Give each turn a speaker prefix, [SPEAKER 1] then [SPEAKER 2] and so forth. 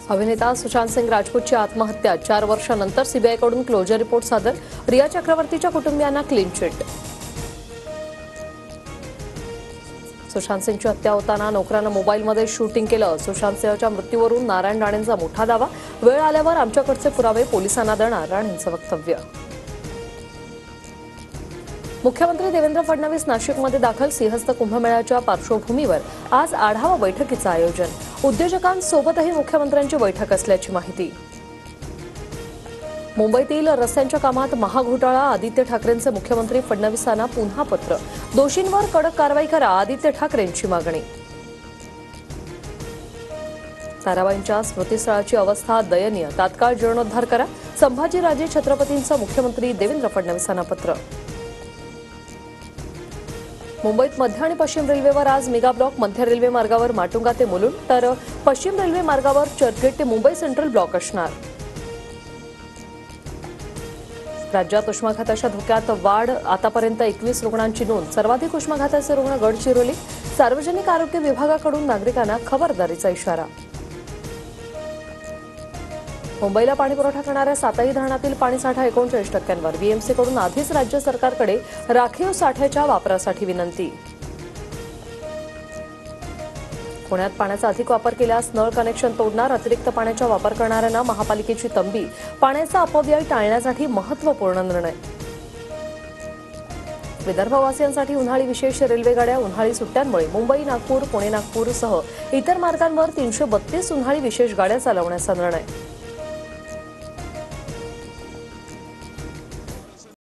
[SPEAKER 1] अभिनेता सुशांत सिंग राजपूतची आत्महत्या 4 वर्षांनंतर सीबीआयकडून क्लोजर रिपोर्ट सादर. रिया चक्रवर्तीच्या कुटुंबियांना क्लीन चिट. सुशांत सिंगची हत्या होताना नोकरानं मोबाईलमध्ये शूटिंग केलं. सुशांत सिंहच्या मृत्यूवरून नारायण राणेंचा मोठा दावा. वेळ आल्यावर आमच्याकडचे पुरावे पोलिसांना देणार, राणेंचं वक्तव्य. मुख्यमंत्री देवेंद्र फडणवीस नाशिकमध्ये दाखल. सिंहस्थ कुंभमेळ्याच्या पार्श्वभूमीवर आज आढावा बैठकीचं आयोजन. उद्योजकांसोबतही मुख्यमंत्र्यांची बैठक असल्याची माहिती. मुंबईतील रस्त्यांच्या कामात महाघोटाळा. आदित्य ठाकरेंचे मुख्यमंत्री फडणवीसांना पुन्हा पत्र. दोषींवर कडक कारवाई करा, आदित्य ठाकरेंची मागणी. ताराबाईंच्या स्मृतीस्थळाची अवस्था दयनीय, तात्काळ जीर्णोद्धार करा. संभाजीराजे छत्रपतींचं मुख्यमंत्री देवेंद्र फडणवीसांना पत्र. मुंबईत मध्य आणि पश्चिम रेल्वेवर आज मेगा ब्लॉक. मध्य रेल्वे मार्गावर माटुंगा ते मुलुंड, तर पश्चिम रेल्वे मार्गावर चर्चगेट ते मुंबई सेंट्रल ब्लॉक असणार. राज्यात उष्माघाताच्या धोक्यात वाढ. आतापर्यंत 21 रुग्णांची नोंद. सर्वाधिक उष्माघाताचे रुग्ण गडचिरोली. सार्वजनिक आरोग्य विभागाकडून नागरिकांना खबरदारीचा इशारा. मुंबईला पाणीपुरवठा करणाऱ्या सातही धरणातील पाणीसाठा 39%वर. बीएमसीकडून आधीच राज्य सरकारकडे राखीव साठ्याच्या वापरासाठी विनंती. पुण्यात पाण्याचा अधिक वापर केल्यास नळ कनेक्शन तोडणार. अतिरिक्त पाण्याचा वापर करणाऱ्यांना महापालिकेची तंबी. पाण्याचा अपव्यय टाळण्यासाठी महत्त्वपूर्ण निर्णय. विदर्भवासियांसाठी उन्हाळी विशेष रेल्वेगाड्या. उन्हाळी सुट्ट्यांमुळे मुंबई नागपूर, पुणे नागपूरसह इतर मार्गांवर 332 उन्हाळी विशेष गाड्या चालवण्याचा निर्णय.